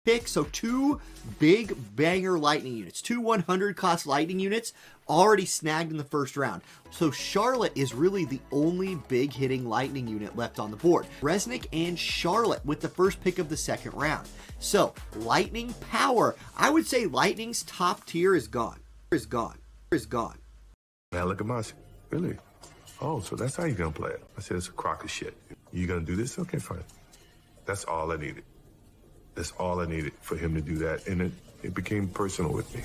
pick. So two big banger lightning units, two 100 cost lightning units already snagged in the first round. So Charlotte is really the only big hitting lightning unit left on the board. Resnick and Charlotte with the first pick of the second round. So lightning power, I would say lightning's top tier is gone. Now look at my shit. Really? Oh, so that's how you're gonna play it. I said it's a crock of shit. You gonna do this? Okay, fine. That's all I needed. That's all I needed for him to do that, and it became personal with me.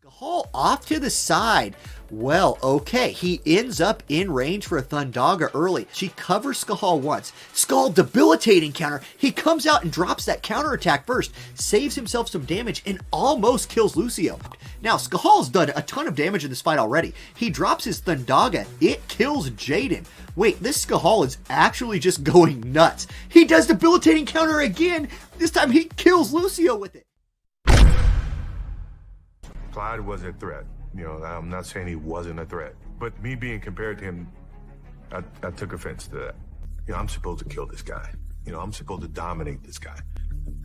Skahal off to the side. Well, okay, he ends up in range for a Thundaga early. She covers Skahal once. Skahal debilitating counter. He comes out and drops that counter attack first, saves himself some damage, and almost kills Lucio. Now, Skahal's done a ton of damage in this fight already. He drops his Thundaga. It kills Jaden. Wait, this Skahal is actually just going nuts. He does debilitating counter again. This time he kills Lucio with it. Clyde was a threat. You know, I'm not saying he wasn't a threat, but me being compared to him, I took offense to that. You know, I'm supposed to kill this guy. You know, I'm supposed to dominate this guy.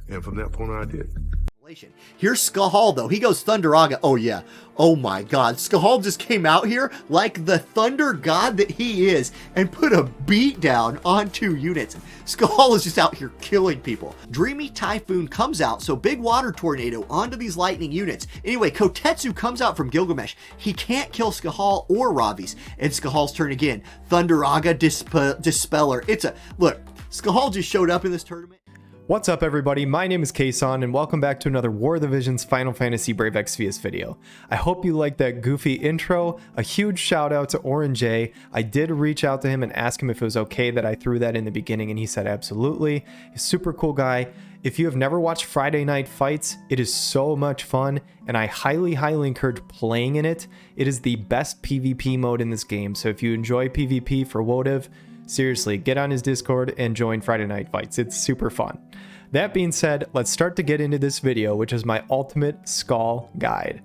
And from that point on, I did. Here's Skahal though. He goes Thundaga. Oh yeah. Oh my god. Skahal just came out here like the thunder god that he is and put a beat down on two units. Skahal is just out here killing people. Dreamy Typhoon comes out, so big water tornado onto these lightning units. Anyway, Kotetsu comes out from Gilgamesh. He can't kill Skahal or Ravis. And Skahal's turn again. Thundaga Dispeller. Look, Skahal just showed up in this tournament. What's up everybody, my name is Kason and welcome back to another War of the Visions Final Fantasy Brave Exvius video. I hope you liked that goofy intro. A huge shout out to Auronnj. I did reach out to him and ask him if it was okay that I threw that in the beginning and he said absolutely. He's a super cool guy. If you have never watched Friday Night Fights, it is so much fun and I highly encourage playing in it. It is the best PvP mode in this game, so if you enjoy PvP for Wotv, seriously, get on his Discord and join Friday Night Fights. It's super fun. That being said, let's start to get into this video, which is my ultimate Skahal guide.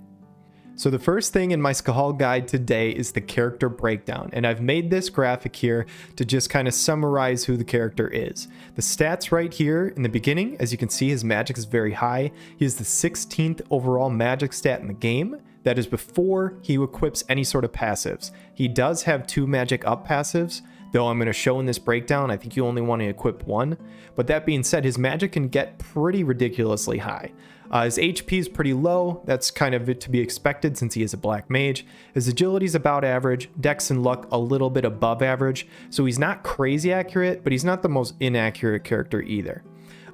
So the first thing in my Skahal guide today is the character breakdown, and I've made this graphic here to just kind of summarize who the character is. The stats right here in the beginning, as you can see, his magic is very high. He is the 16th overall magic stat in the game. That is before he equips any sort of passives. He does have 2 magic up passives, though I'm going to show in this breakdown, I think you only want to equip 1. But that being said, his magic can get pretty ridiculously high. His HP is pretty low. That's kind of to be expected since he is a black mage. His agility is about average, dex and luck a little bit above average. So he's not crazy accurate, but he's not the most inaccurate character either.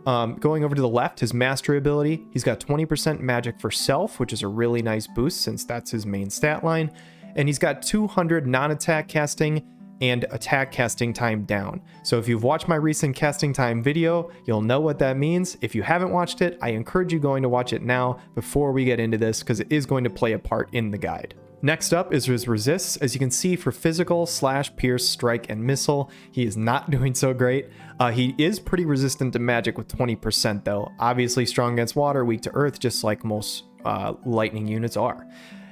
Going over to the left, his mastery ability, he's got 20% magic for self, which is a really nice boost since that's his main stat line. And he's got 200 non-attack casting and attack casting time down. So if you've watched my recent casting time video, you'll know what that means. If you haven't watched it, I encourage you going to watch it now before we get into this because it is going to play a part in the guide. Next up is his resists. As you can see, for physical, slash, pierce, strike, and missile, he is not doing so great. He is pretty resistant to magic with 20% though. Obviously strong against water, weak to earth, just like most lightning units are.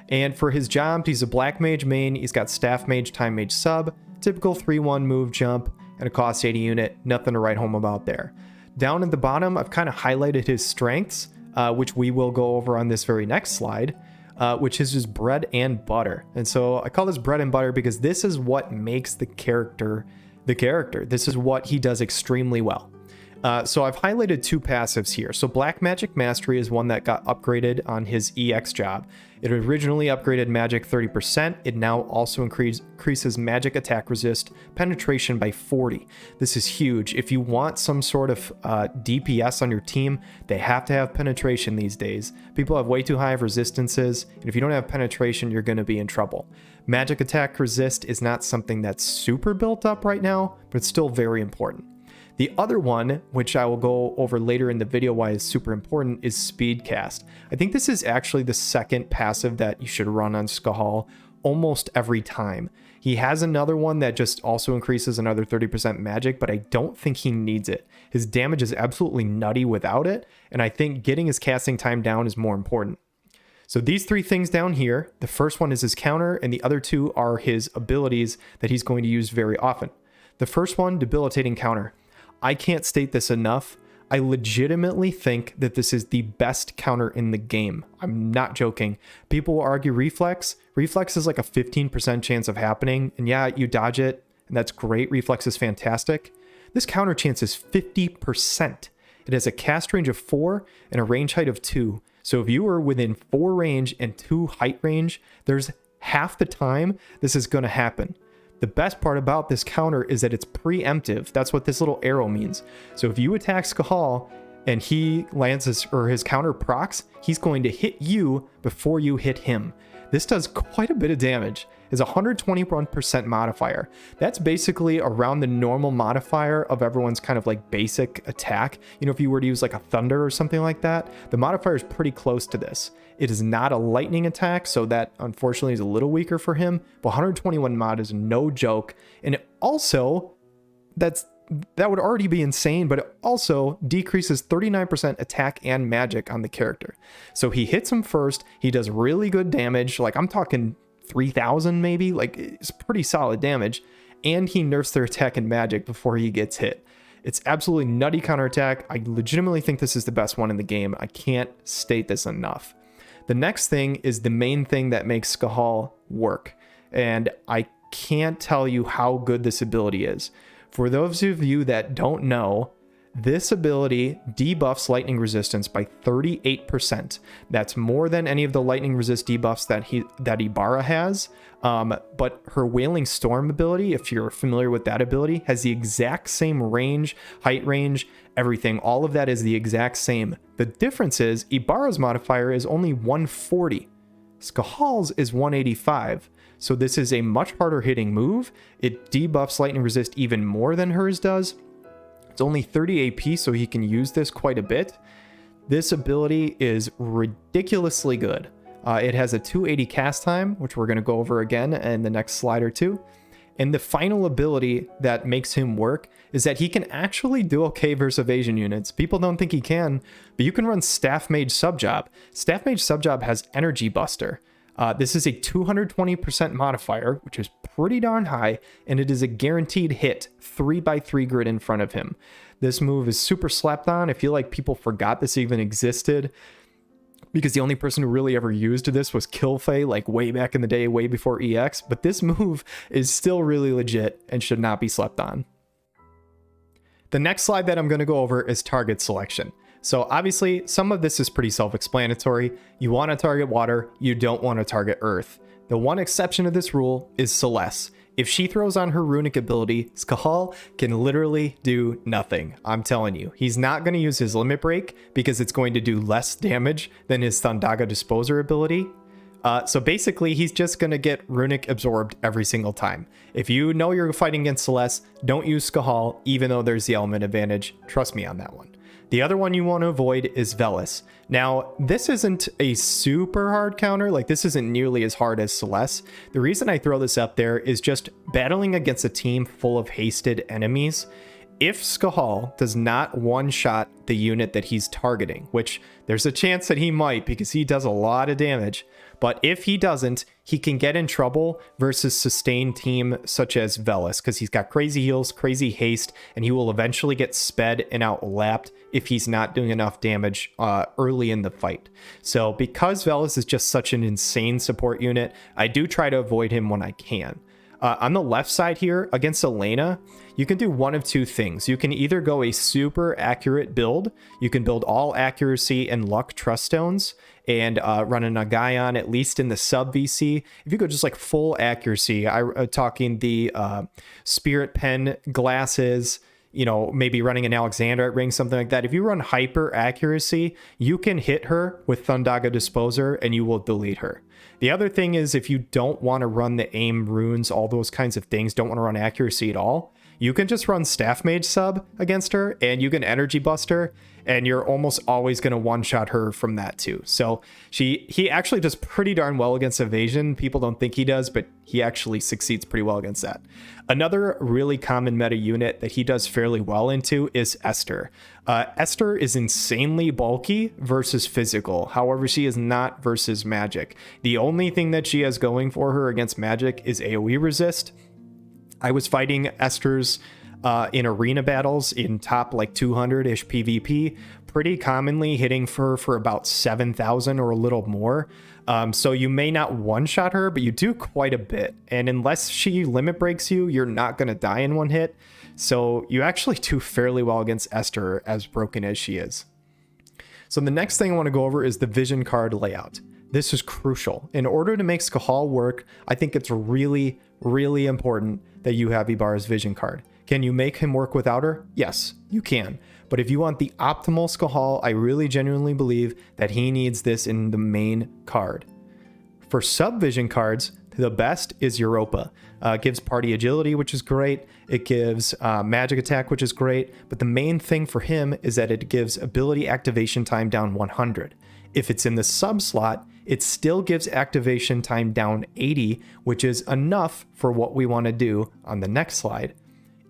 And for his jump, he's a black mage main. He's got staff mage, time mage sub, typical 3-1 move jump, and a cost 80 unit. Nothing to write home about there. Down at the bottom, I've kind of highlighted his strengths, which we will go over on this very next slide, which is his bread and butter. And so I call this bread and butter because this is what makes the character the character. This is what he does extremely well. So I've highlighted 2 passives here. So Black Magic Mastery is one that got upgraded on his EX job. It originally upgraded magic 30%. It now also increases magic attack resist penetration by 40. This is huge. If you want some sort of DPS on your team, they have to have penetration these days. People have way too high of resistances, and if you don't have penetration, you're going to be in trouble. Magic attack resist is not something that's super built up right now, but it's still very important. The other one, which I will go over later in the video why it's super important, is Speed Cast. I think this is actually the second passive that you should run on Skahal almost every time. He has another one that just also increases another 30% magic, but I don't think he needs it. His damage is absolutely nutty without it, and I think getting his casting time down is more important. So these 3 things down here, the first one is his counter, and the other 2 are his abilities that he's going to use very often. The first one, Debilitating Counter. I can't state this enough. I legitimately think that this is the best counter in the game. I'm not joking. People will argue reflex. Reflex is like a 15% chance of happening. And yeah, you dodge it, and that's great. Reflex is fantastic. This counter chance is 50%. It has a cast range of 4 and a range height of 2. So if you are within 4 range and 2 height range, there's half the time this is going to happen. The best part about this counter is that it's preemptive. That's what this little arrow means. So if you attack Skahal and he lands his counter procs, he's going to hit you before you hit him. This does quite a bit of damage. It's a 121% modifier. That's basically around the normal modifier of everyone's kind of like basic attack. You know, if you were to use like a thunder or something like that, the modifier is pretty close to this. It is not a lightning attack, so that unfortunately is a little weaker for him, but 121 mod is no joke. And it also, that would already be insane, but it also decreases 39% attack and magic on the character. So he hits him first, he does really good damage, like I'm talking 3,000 maybe, like it's pretty solid damage, and he nerfs their attack and magic before he gets hit. It's absolutely nutty counterattack. I legitimately think this is the best one in the game. I can't state this enough. The next thing is the main thing that makes Skahal work, and I can't tell you how good this ability is. For those of you that don't know, this ability debuffs lightning resistance by 38%. That's more than any of the lightning resist debuffs that Ibarra has. But her Wailing Storm ability, if you're familiar with that ability, has the exact same range, height range, everything. All of that is the exact same. The difference is Ibarra's modifier is only 140. Skahal's is 185. So this is a much harder hitting move. It debuffs lightning resist even more than hers does. It's only 30 AP, so he can use this quite a bit. This ability is ridiculously good. It has a 280 cast time, which we're going to go over again in the next slide or two. And the final ability that makes him work is that he can actually do okay versus evasion units. People don't think he can, but you can run Staff Mage Subjob. Staff Mage Subjob has Energy Buster. This is a 220% modifier, which is pretty darn high, and it is a guaranteed hit 3x3 grid in front of him. This move is super slept on. I feel like people forgot this even existed because the only person who really ever used this was Killfay, like way back in the day, way before EX, but this move is still really legit and should not be slept on. The next slide that I'm going to go over is target selection. So obviously, some of this is pretty self-explanatory. You want to target water, you don't want to target earth. The one exception to this rule is Celeste. If she throws on her runic ability, Skahal can literally do nothing. I'm telling you, he's not going to use his limit break because it's going to do less damage than his Thundaga Disposer ability. So basically, he's just going to get runic absorbed every single time. If you know you're fighting against Celeste, don't use Skahal, even though there's the element advantage. Trust me on that one. The other one you want to avoid is Velis. Now, this isn't a super hard counter, like this isn't nearly as hard as Celeste. The reason I throw this up there is just battling against a team full of hasted enemies. If Skahal does not one-shot the unit that he's targeting, which there's a chance that he might because he does a lot of damage, but if he doesn't, he can get in trouble versus sustained team such as Velis because he's got crazy heals, crazy haste, and he will eventually get sped and outlapped if he's not doing enough damage early in the fight. So because Velis is just such an insane support unit, I do try to avoid him when I can. On the left side here, against Elena, you can do one of two things. You can either go a super accurate build. You can build all accuracy and luck trust stones and run a Nagayon, at least in the sub VC. If you go just like full accuracy, I'm talking the Spirit Pen glasses, you know, maybe running an Alexandrite ring, something like that. If you run hyper accuracy, you can hit her with Thundaga Disposer and you will delete her. The other thing is if you don't want to run the aim runes, all those kinds of things, don't want to run accuracy at all, you can just run Staff Mage sub against her and you can Energy Buster and you're almost always going to one-shot her from that too. So he actually does pretty darn well against evasion. People don't think he does, but he actually succeeds pretty well against that. Another really common meta unit that he does fairly well into is Esther. Esther is insanely bulky versus physical. However, she is not versus magic. The only thing that she has going for her against magic is AoE resist. I was fighting Esther's in arena battles in top like 200-ish PvP, pretty commonly hitting for about 7,000 or a little more. So you may not one-shot her, but you do quite a bit. And unless she limit breaks you, you're not going to die in one hit. So you actually do fairly well against Esther, as broken as she is. So the next thing I want to go over is the vision card layout. This is crucial. In order to make Skahal work, I think it's really, really important that you have Ibarra's vision card. Can you make him work without her? Yes, you can. But if you want the optimal Skahal, I really genuinely believe that he needs this in the main card. For sub-vision cards, the best is Europa. It gives party agility, which is great. It gives magic attack, which is great. But the main thing for him is that it gives ability activation time down 100. If it's in the sub slot, it still gives activation time down 80, which is enough for what we want to do on the next slide.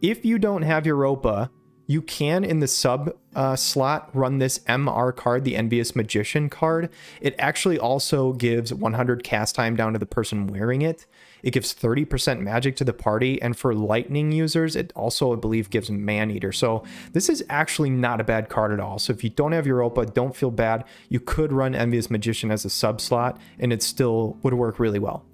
If you don't have Europa, you can in the sub slot run this MR card, the Envious Magician card. It actually also gives 100 cast time down to the person wearing it. It gives 30% magic to the party, and for lightning users, it also, I believe, gives Man-Eater. So this is actually not a bad card at all. So if you don't have Europa, don't feel bad. You could run Envious Magician as a sub slot, and it still would work really well.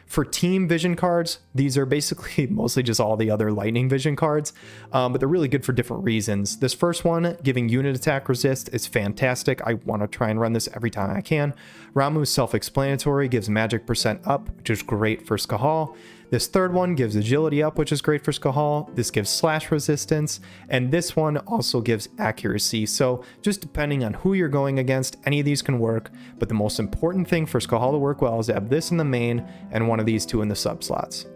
For team vision cards, these are basically mostly just all the other lightning vision cards, but they're really good for different reasons. This first one, giving unit attack resist, is fantastic. I want to try and run this every time I can. Ramuh's self-explanatory, gives magic percent up, which is great for Skahal. This third one gives agility up, which is great for Skahal. This gives slash resistance, and this one also gives accuracy. So just depending on who you're going against, any of these can work, but the most important thing for Skahal to work well is to have this in the main and one of these two in the sub slots.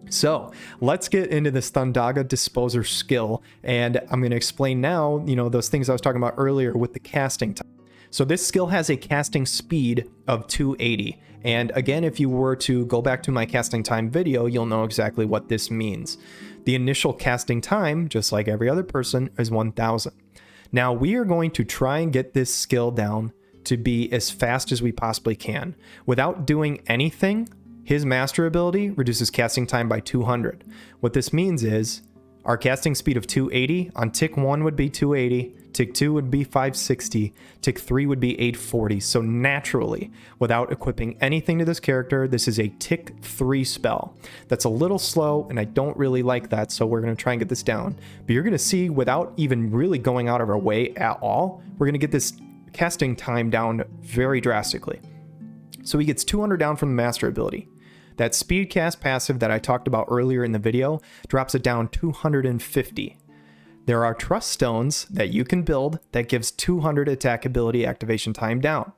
So let's get into this Thundaga Disposer skill, and I'm going to explain now, those things I was talking about earlier with the casting time. So this skill has a casting speed of 280. And again, if you were to go back to my casting time video, you'll know exactly what this means. The initial casting time, just like every other person, is 1000. Now we are going to try and get this skill down to be as fast as we possibly can. Without doing anything, his master ability reduces casting time by 200. What this means is our casting speed of 280 on tick 1 would be 280, tick 2 would be 560, tick 3 would be 840. So naturally, without equipping anything to this character, this is a tick 3 spell. That's a little slow, and I don't really like that, so we're going to try and get this down. But you're going to see, without even really going out of our way at all, we're going to get this casting time down very drastically. So he gets 200 down from the master ability. That speed cast passive that I talked about earlier in the video drops it down 250. There are trust stones that you can build that gives 200 attack ability activation time down.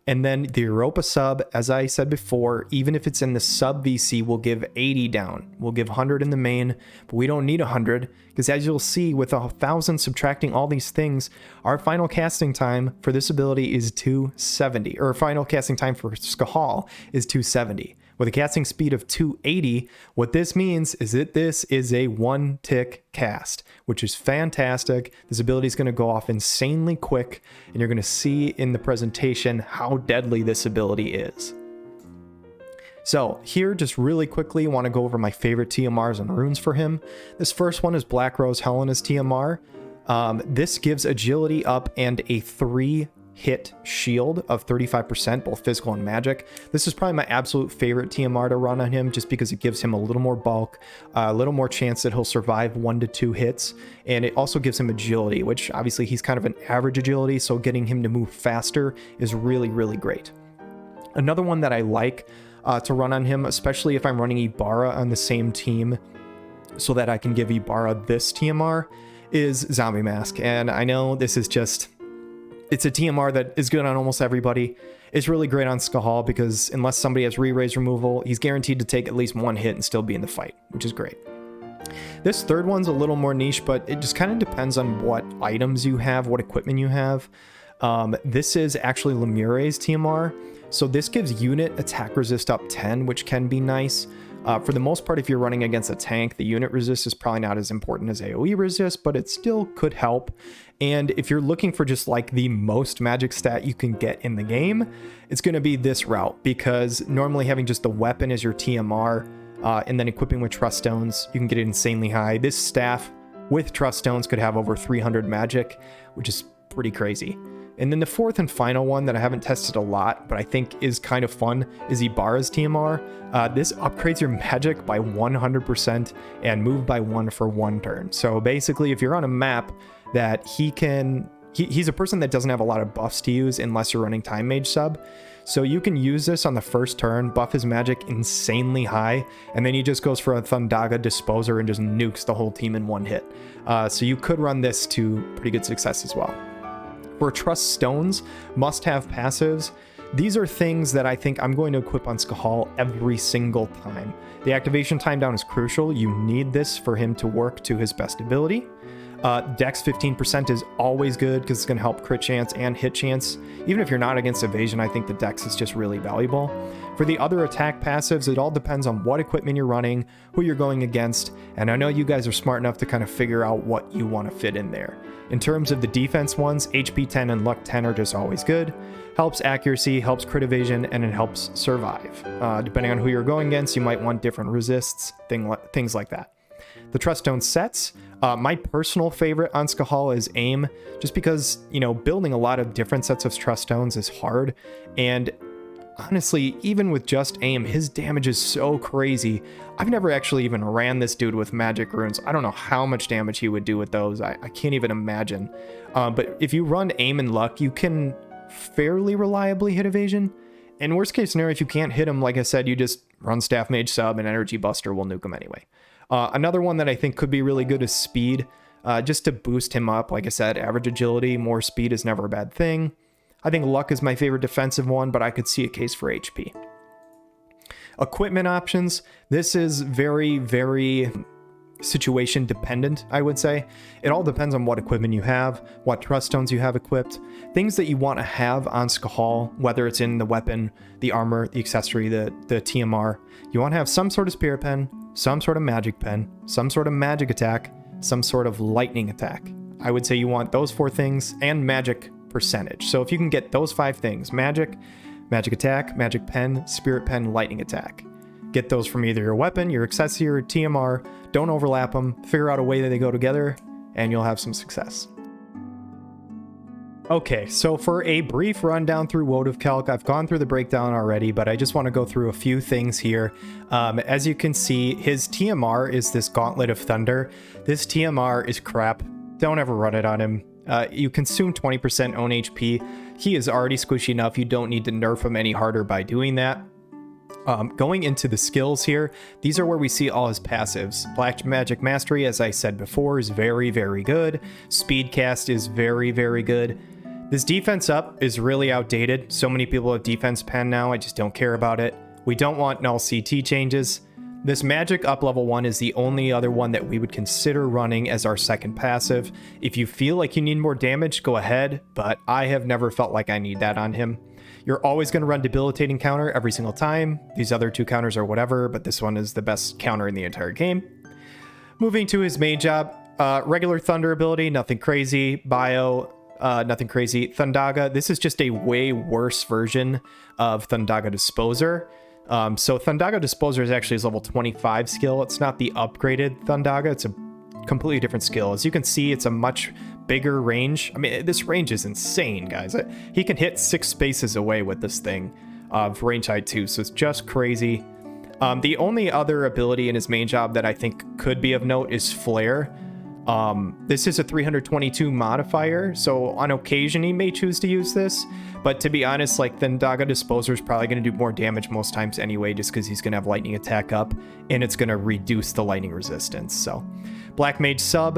And then the Europa sub, as I said before, even if it's in the sub VC, will give 80 down. We'll give 100 in the main, but we don't need 100, because as you'll see, with 1,000 subtracting all these things, our final casting time for this ability is 270, or final casting time for Skahal is 270. With a casting speed of 280, what this means is that this is a one-tick cast, which is fantastic. This ability is going to go off insanely quick, and you're going to see in the presentation how deadly this ability is. So here, just really quickly, I want to go over my favorite TMRs and runes for him. This first one is Black Rose Helena's TMR. This gives agility up and a 3-hit shield of 35%, both physical and magic. This is probably my absolute favorite TMR to run on him, just because it gives him a little more bulk, a little more chance that he'll survive 1 to 2 hits, and it also gives him agility, which obviously he's kind of an average agility, so getting him to move faster is really, really great. Another one that I like to run on him, especially if I'm running Ibarra on the same team, so that I can give Ibarra this TMR, is Zombie Mask. And I know this is just... it's a TMR that is good on almost everybody. It's really great on Skahal because unless somebody has re-raise removal, he's guaranteed to take at least 1 hit and still be in the fight, which is great. This third one's a little more niche, but it just kind of depends on what items you have, what equipment you have. This is actually Lemure's TMR. So this gives unit attack resist up 10, which can be nice. For the most part, if you're running against a tank, the unit resist is probably not as important as AoE resist, but it still could help. And if you're looking for just like the most magic stat you can get in the game, it's going to be this route, because normally having just the weapon as your TMR and then equipping with trust stones, you can get it insanely high. This staff with trust stones could have over 300 magic, which is pretty crazy. And then the fourth and final one that I haven't tested a lot, but I think is kind of fun, is Ibarra's TMR. This upgrades your magic by 100% and move by 1 for 1 turn. So basically, if you're on a map that he's a person that doesn't have a lot of buffs to use unless you're running Time Mage sub. So you can use this on the first turn, buff his magic insanely high, and then he just goes for a Thundaga Disposer and just nukes the whole team in 1 hit. So you could run this to pretty good success as well. For Trust Stones, must-have passives, these are things that I think I'm going to equip on Skahal every single time. The activation time down is crucial. You need this for him to work to his best ability. Dex 15% is always good because it's going to help crit chance and hit chance. Even if you're not against evasion, I think the Dex is just really valuable. For the other attack passives, it all depends on what equipment you're running, who you're going against, and I know you guys are smart enough to kind of figure out what you want to fit in there. In terms of the defense ones, HP 10 and Luck 10 are just always good. Helps accuracy, helps crit evasion, and it helps survive. Depending on who you're going against, you might want different resists, things like that. The Trust Stone sets, my personal favorite on Skahal is Aim, just because, you know, building a lot of different sets of Trust Stones is hard, and honestly, even with just Aim, his damage is so crazy. I've never actually even ran this dude with magic runes. I don't know how much damage he would do with those. I can't even imagine. But if you run Aim and Luck, you can fairly reliably hit evasion. In worst case scenario, if you can't hit him, like I said, you just run Staff Mage sub and Energy Buster will nuke him anyway. Another one that I think could be really good is Speed, just to boost him up. Like I said, average agility, more speed is never a bad thing. I think Luck is my favorite defensive one, but I could see a case for HP. Equipment options. This is very, very situation dependent, I would say. It all depends on what equipment you have, what Trust Stones you have equipped, things that you want to have on Skahal, whether it's in the weapon, the armor, the accessory, the TMR. You want to have some sort of Spirit Pen, some sort of Magic Pen, some sort of Magic Attack, some sort of Lightning Attack. I would say you want those 4 things and Magic percentage. So if you can get those 5 things, Magic, Magic Attack, Magic Pen, Spirit Pen, Lightning Attack. Get those from either your weapon, your accessory, or TMR. Don't overlap them. Figure out a way that they go together, and you'll have some success. Okay, so for a brief rundown through Wotv-calc, I've gone through the breakdown already, but I just want to go through a few things here. As you can see, his TMR is this Gauntlet of Thunder. This TMR is crap. Don't ever run it on him. You consume 20% own HP. He is already squishy enough. You don't need to nerf him any harder by doing that. Going into the skills here, these are where we see all his passives. Black Magic Mastery, as I said before, is very, very good. Speed Cast is very, very good. This defense up is really outdated. So many people have defense pen now, I just don't care about it. We don't want null CT changes. This magic up level 1 is the only other one that we would consider running as our second passive. If you feel like you need more damage, go ahead, but I have never felt like I need that on him. You're always going to run Debilitating Counter every single time. These other 2 counters are whatever, but this one is the best counter in the entire game. Moving to his main job, regular Thunder ability, nothing crazy. Bio, nothing crazy. Thundaga, this is just a way worse version of Thundaga Disposer. So Thundaga Disposer is actually his level 25 skill. It's not the upgraded Thundaga. It's a completely different skill. As you can see, it's a much bigger range. I mean, this range is insane, guys. He can hit 6 spaces away with this thing of range height 2, so it's just crazy. The only other ability in his main job that I think could be of note is Flare. This is a 322 modifier, so on occasion he may choose to use this, but to be honest, like, Thundaga Disposer is probably going to do more damage most times anyway, just because he's going to have Lightning Attack up, and it's going to reduce the lightning resistance. So Black Mage sub,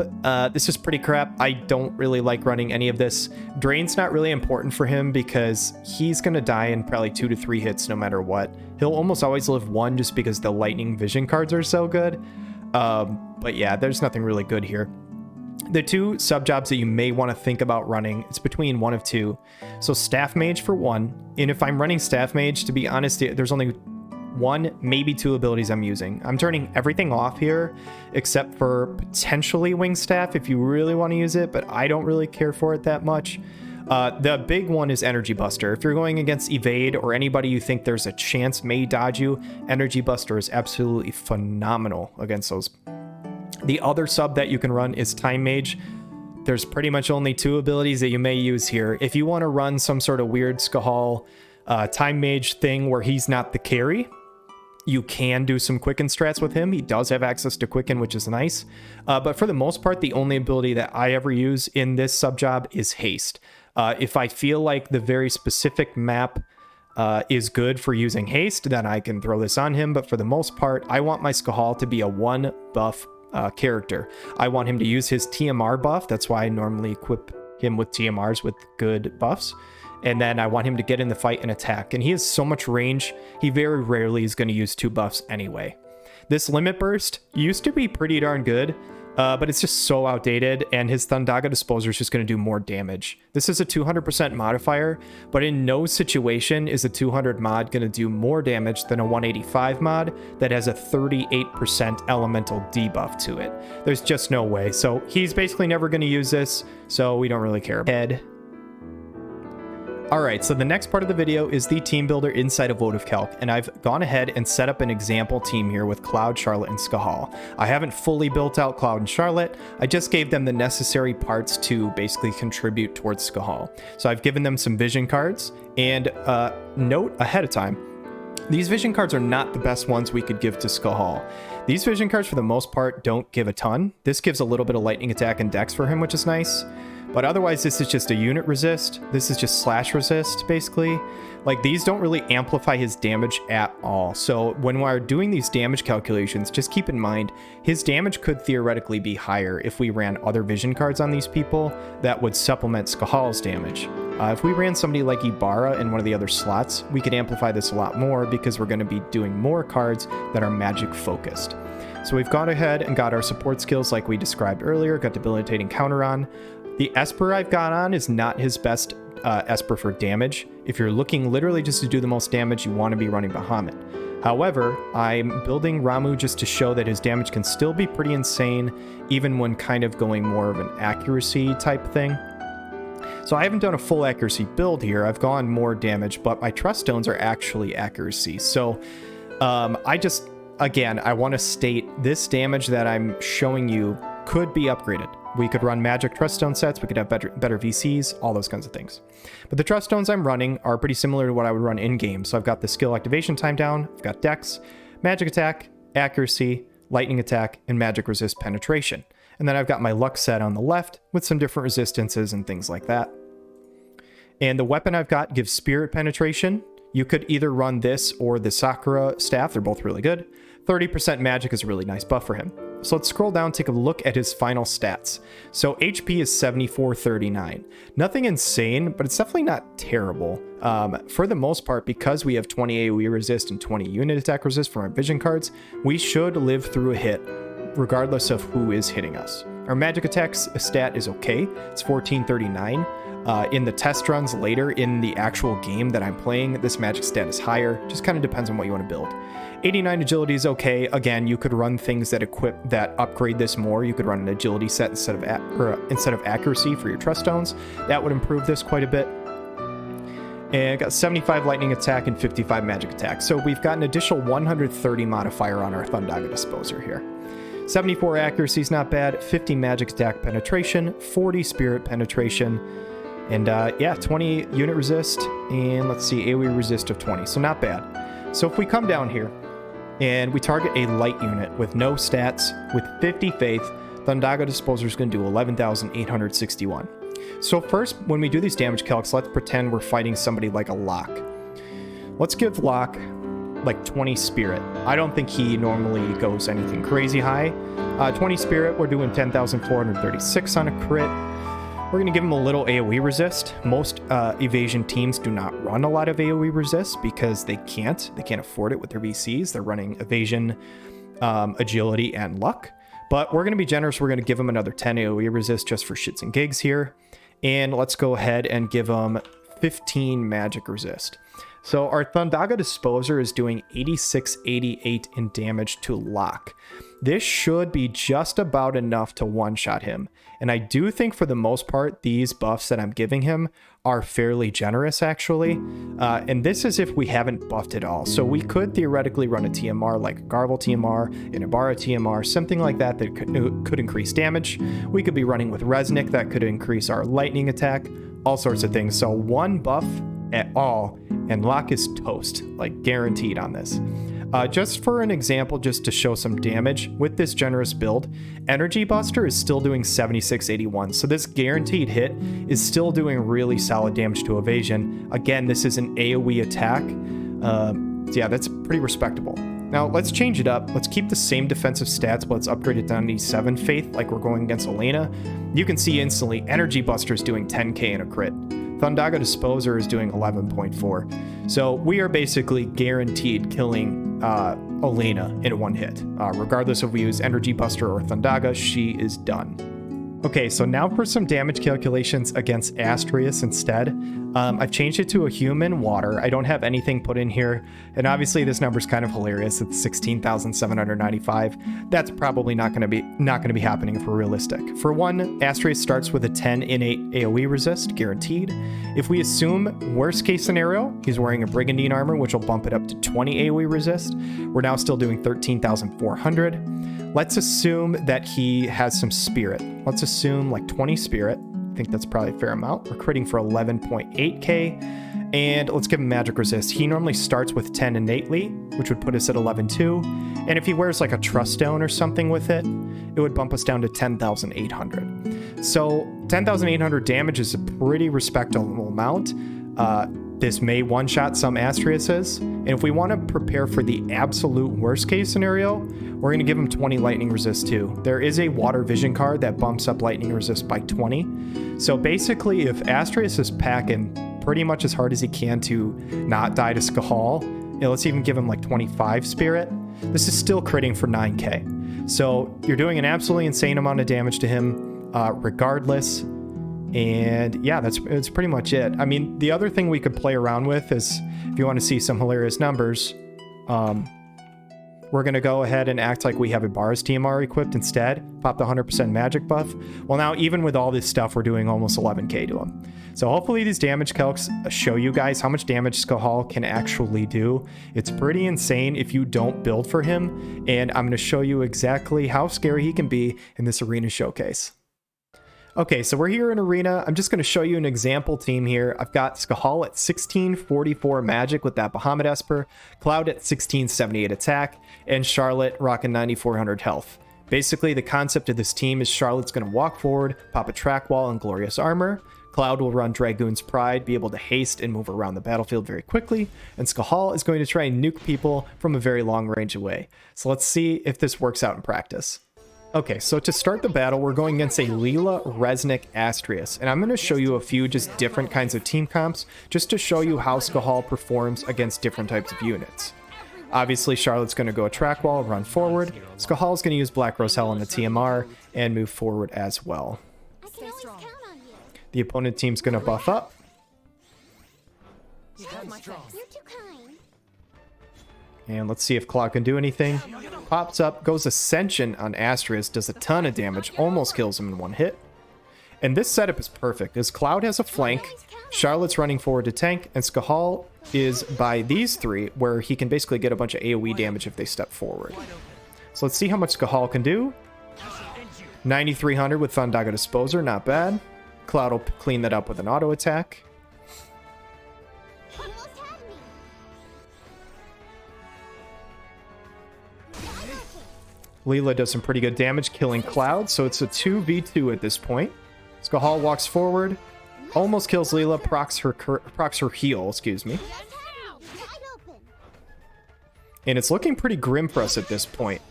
this is pretty crap. I don't really like running any of this. Drain's not really important for him because he's going to die in probably 2 to 3 hits no matter what. He'll almost always live 1 just because the Lightning Vision cards are so good. But yeah, there's nothing really good here. The 2 sub-jobs that you may want to think about running, it's between one of 2. So Staff Mage for 1, and if I'm running Staff Mage, to be honest, there's only 1, maybe 2 abilities I'm using. I'm turning everything off here, except for potentially Wing Staff if you really want to use it, but I don't really care for it that much. The big one is Energy Buster. If you're going against Evade or anybody you think there's a chance may dodge you, Energy Buster is absolutely phenomenal against those. The other sub that you can run is Time Mage. There's pretty much only 2 abilities that you may use here. If you want to run some sort of weird Skahal Time Mage thing where he's not the carry, you can do some Quicken strats with him. He does have access to Quicken, which is nice. But for the most part, the only ability that I ever use in this sub job is Haste. If I feel like the very specific map is good for using Haste, then I can throw this on him. But for the most part, I want my Skahal to be a 1 buff character. I want him to use his TMR buff. That's why I normally equip him with TMRs with good buffs. And then I want him to get in the fight and attack. And he has so much range, he very rarely is going to use 2 buffs anyway. This Limit Burst used to be pretty darn good, but it's just so outdated, and his Thundaga Disposer is just going to do more damage. This is a 200% modifier, but in no situation is a 200 mod going to do more damage than a 185 mod that has a 38% elemental debuff to it. There's just no way. So he's basically never going to use this, so we don't really care about it. Alright, so the next part of the video is the team builder inside of Wotv-calc, and I've gone ahead and set up an example team here with Cloud, Charlotte, and Skahal. I haven't fully built out Cloud and Charlotte, I just gave them the necessary parts to basically contribute towards Skahal. So I've given them some vision cards, and note ahead of time, these vision cards are not the best ones we could give to Skahal. These vision cards for the most part don't give a ton. This gives a little bit of lightning attack and dex for him, which is nice. But otherwise, this is just a unit resist. This is just slash resist, basically. Like, these don't really amplify his damage at all. So when we're doing these damage calculations, just keep in mind, his damage could theoretically be higher if we ran other vision cards on these people that would supplement Skahal's damage. If we ran somebody like Ibarra in one of the other slots, we could amplify this a lot more because we're going to be doing more cards that are magic focused. So we've gone ahead and got our support skills like we described earlier, got debilitating counter on. The Esper I've got on is not his best Esper for damage. If you're looking literally just to do the most damage, you want to be running Bahamut. However, I'm building Ramuh just to show that his damage can still be pretty insane, even when kind of going more of an accuracy type thing. So I haven't done a full accuracy build here. I've gone more damage, but my trust stones are actually accuracy. So again, I want to state this damage that I'm showing you could be upgraded. We could run magic trust stone sets, we could have better VCs, all those kinds of things. But the trust stones I'm running are pretty similar to what I would run in-game. So I've got the skill activation time down, I've got dex, magic attack, accuracy, lightning attack, and magic resist penetration. And then I've got my luck set on the left with some different resistances and things like that. And the weapon I've got gives spirit penetration. You could either run this or the Sakura staff, they're both really good. 30% magic is a really nice buff for him. So let's scroll down, take a look at his final stats. So HP is 7439. Nothing insane, but it's definitely not terrible. For the most part, because we have 20 AoE resist and 20 unit attack resist from our vision cards, we should live through a hit, regardless of who is hitting us. Our magic attacks stat is okay. It's 1439. In the test runs later in the actual game that I'm playing, this magic stat is higher. Just kind of depends on what you want to build. 89 agility is okay. Again, you could run things that upgrade this more. You could run an agility set instead of accuracy for your trust stones. That would improve this quite a bit. And I got 75 lightning attack and 55 magic attack. So we've got an additional 130 modifier on our Thundaga Disposer here. 74 accuracy is not bad. 50 magic attack penetration, 40 spirit penetration, and yeah, 20 unit resist, and let's see, AoE resist of 20, so not bad. So if we come down here, and we target a light unit with no stats, with 50 faith, Thundaga Disposer is going to do 11,861. So first, when we do these damage calcs, let's pretend we're fighting somebody like a Locke. Let's give Locke like 20 spirit. I don't think he normally goes anything crazy high. 20 spirit, we're doing 10,436 on a crit. We're going to give him a little AoE resist. Most evasion teams do not run a lot of AoE resist because they can't afford it with their VCs. They're running evasion, agility, and luck. But we're going to be generous. We're going to give him another 10 AoE resist just for shits and gigs here. And let's go ahead and give him 15 magic resist. So our Thundaga Disposer is doing 8688 in damage to lock. This should be just about enough to one-shot him. And I do think for the most part, these buffs that I'm giving him are fairly generous, actually. And this is if we haven't buffed it all. So we could theoretically run a TMR like a Garble TMR, an Ibarra TMR, something like that that could increase damage. We could be running with Resnick that could increase our lightning attack, all sorts of things. So one buff at all, and lock is toast, like guaranteed on this. Just for an example, just to show some damage, with this generous build, Energy Buster is still doing 7681, so this guaranteed hit is still doing really solid damage to evasion. Again, this is an AoE attack, so yeah, that's pretty respectable. Now, let's change it up. Let's keep the same defensive stats, but let's upgrade it to 97 Faith like we're going against Elena. You can see instantly, Energy Buster is doing 10k in a crit. Thundaga Disposer is doing 11.4. So we are basically guaranteed killing Elena in one hit. Regardless if we use Energy Buster or Thundaga, she is done. Okay, so now for some damage calculations against Astrius instead. I've changed it to a human water. I don't have anything put in here. And obviously this number is kind of hilarious. It's 16,795. That's probably not going to be happening if we're realistic. For one, Astrius starts with a 10 innate AoE resist, guaranteed. If we assume worst case scenario, he's wearing a Brigandine armor, which will bump it up to 20 AoE resist. We're now still doing 13,400. Let's assume that he has some spirit. Let's assume like 20 spirit. I think that's probably a fair amount. We're critting for 11.8k. And let's give him magic resist. He normally starts with 10 innately, which would put us at 11.2. And if he wears like a trust stone or something with it, it would bump us down to 10,800. So 10,800 damage is a pretty respectable amount. This may one-shot some Astriuses, and if we want to prepare for the absolute worst case scenario, we're going to give him 20 lightning resist too. There is a water vision card that bumps up lightning resist by 20. So basically, if Astrius is packing pretty much as hard as he can to not die to Skahal, let's even give him like 25 spirit, this is still critting for 9k. So you're doing an absolutely insane amount of damage to him regardless. And yeah, that's pretty much it. I mean, the other thing we could play around with is, if you want to see some hilarious numbers, we're going to go ahead and act like we have a Ibarra's TMR equipped instead. Pop the 100% magic buff. Well, now, even with all this stuff, we're doing almost 11k to him. So hopefully these damage calcs show you guys how much damage Skahal can actually do. It's pretty insane if you don't build for him. And I'm going to show you exactly how scary he can be in this arena showcase. Okay, so we're here in Arena. I'm just going to show you an example team here. I've got Skahal at 1644 magic with that Bahamut Esper, Cloud at 1678 attack, and Charlotte rocking 9400 health. Basically, the concept of this team is Charlotte's going to walk forward, pop a track wall and glorious armor. Cloud will run Dragoon's Pride, be able to haste and move around the battlefield very quickly, and Skahal is going to try and nuke people from a very long range away. So let's see if this works out in practice. Okay, so to start the battle, we're going against a Leela, Resnick, Astrius, and I'm going to show you a few just different kinds of team comps, just to show you how Skahal performs against different types of units. Obviously, Charlotte's going to go a track wall, run forward. Skahal's going to use Black Rose Hell on the TMR, and move forward as well. The opponent team's going to buff up. And let's see if Cloud can do anything. Pops up, goes Ascension on Astrius, does a ton of damage, almost kills him in one hit. And this setup is perfect, as Cloud has a flank, Charlotte's running forward to tank, and Skahal is by these three, where he can basically get a bunch of AoE damage if they step forward. So let's see how much Skahal can do. 9300 with Thundaga Disposer, not bad. Cloud will clean that up with an auto attack. Leela does some pretty good damage, killing Cloud, so it's a 2v2 at this point. Skahal walks forward, almost kills Leela, procs her heal, excuse me. And it's looking pretty grim for us at this point.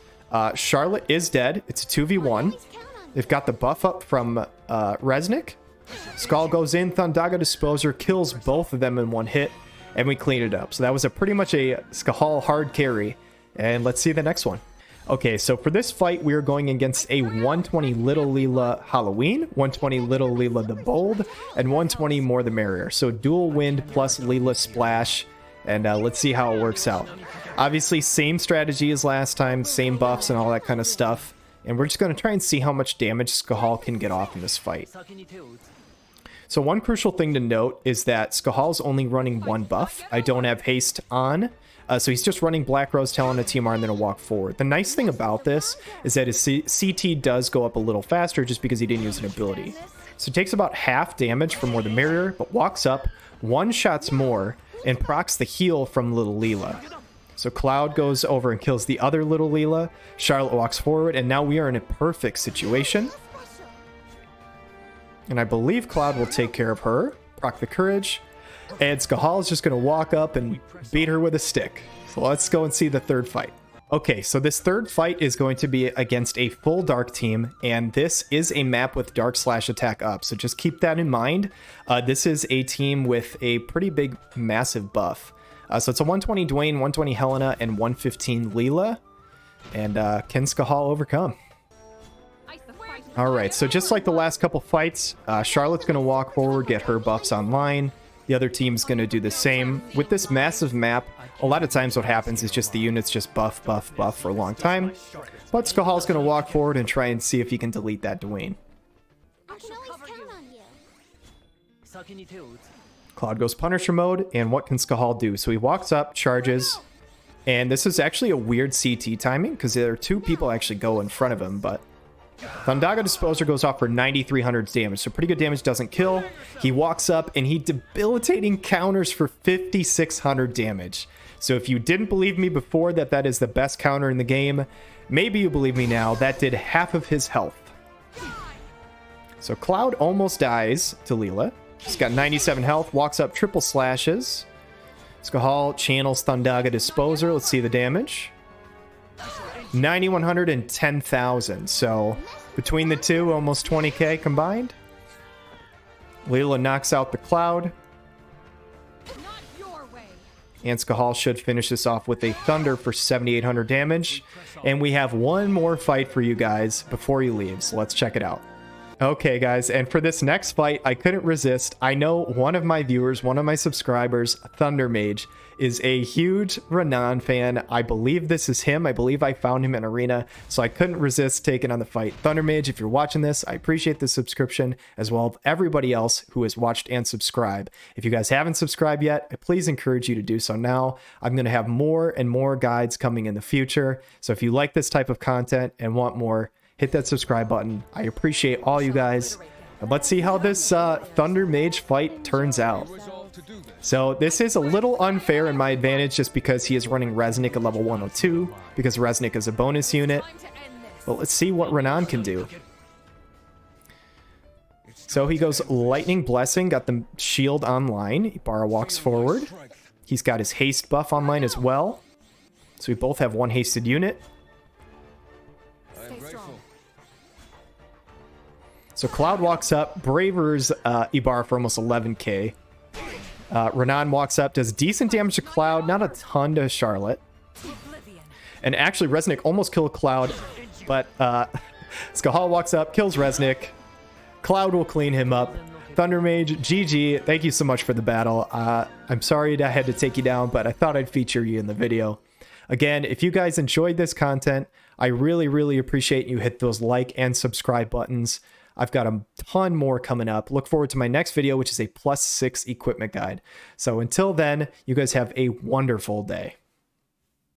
Charlotte is dead. It's a 2v1. They've got the buff up from Resnick. Skahal goes in, Thundaga Disposer, kills both of them in one hit, and we clean it up. So that was pretty much a Skahal hard carry. And let's see the next one. Okay, so for this fight, we are going against a 120 Little Leela Halloween, 120 Little Leela the Bold, and 120 More the Merrier. So dual wind plus Leela Splash, and let's see how it works out. Obviously, same strategy as last time, same buffs and all that kind of stuff. And we're just going to try and see how much damage Skahal can get off in this fight. So one crucial thing to note is that Skahal's only running one buff. I don't have haste on. So he's just running Black Rose Talon, a TMR, and then a walk forward. The nice thing about this is that his CT does go up a little faster just because he didn't use an ability. So it takes about half damage for more the merrier, but walks up, one shots more, and procs the heal from Little Leela. So Cloud goes over and kills the other Little Leela. Charlotte walks forward, and now we are in a perfect situation. And I believe Cloud will take care of her. Proc the courage. And Skahal is just going to walk up and beat her with a stick. So let's go and see the third fight. Okay, so this third fight is going to be against a full Dark team, and this is a map with Dark / attack up. So just keep that in mind. This is a team with a pretty big, massive buff. So it's a 120 Dwayne, 120 Helena, and 115 Leela. And can Skahal overcome? Alright, so just like the last couple fights, Charlotte's going to walk forward, get her buffs online. The other team's going to do the same. With this massive map, a lot of times what happens is just the units just buff for a long time. But Skahal's going to walk forward and try and see if he can delete that Dwayne. Cloud goes Punisher mode, and what can Skahal do? So he walks up, charges, and this is actually a weird CT timing because there are two people actually go in front of him, but Thundaga Disposer goes off for 9,300 damage, so pretty good damage, doesn't kill. He walks up, and he debilitating counters for 5,600 damage. So if you didn't believe me before that that is the best counter in the game, maybe you believe me now. That did half of his health. So Cloud almost dies to Leela. He's got 97 health, walks up, triple slashes. Skahal channels Thundaga Disposer. Let's see the damage. 9,100 and 10,000. So between the two, almost 20k combined. Leela knocks out the Cloud. And Skahal should finish this off with a Thunder for 7,800 damage. And we have one more fight for you guys before he leaves. So let's check it out. Okay, guys, and for this next fight, I couldn't resist. I know one of my viewers, one of my subscribers, Thunder Mage, is a huge Renan fan. I believe this is him. I believe I found him in Arena, so I couldn't resist taking on the fight. Thunder Mage, if you're watching this, I appreciate the subscription, as well as everybody else who has watched and subscribed. If you guys haven't subscribed yet, I please encourage you to do so now. I'm going to have more and more guides coming in the future, so if you like this type of content and want more, hit that subscribe button. I appreciate all you guys. And let's see how this Thunder Mage fight turns out. So this is a little unfair in my advantage just because he is running Resnick at level 102, because Resnick is a bonus unit. But let's see what Renan can do. So he goes Lightning Blessing, got the shield online. Ibarra walks forward. He's got his haste buff online as well. So we both have one hasted unit. So Cloud walks up, Bravers Ibarra for almost 11k. Renan walks up, does decent damage to Cloud, not a ton to Charlotte. And actually, Resnick almost killed Cloud, but Skahal walks up, kills Resnick. Cloud will clean him up. Thunder Mage, GG, thank you so much for the battle. I'm sorry I had to take you down, but I thought I'd feature you in the video. Again, if you guys enjoyed this content, I really appreciate you hit those like and subscribe buttons. I've got a ton more coming up. Look forward to my next video, which is a +6 equipment guide. So until then, you guys have a wonderful day.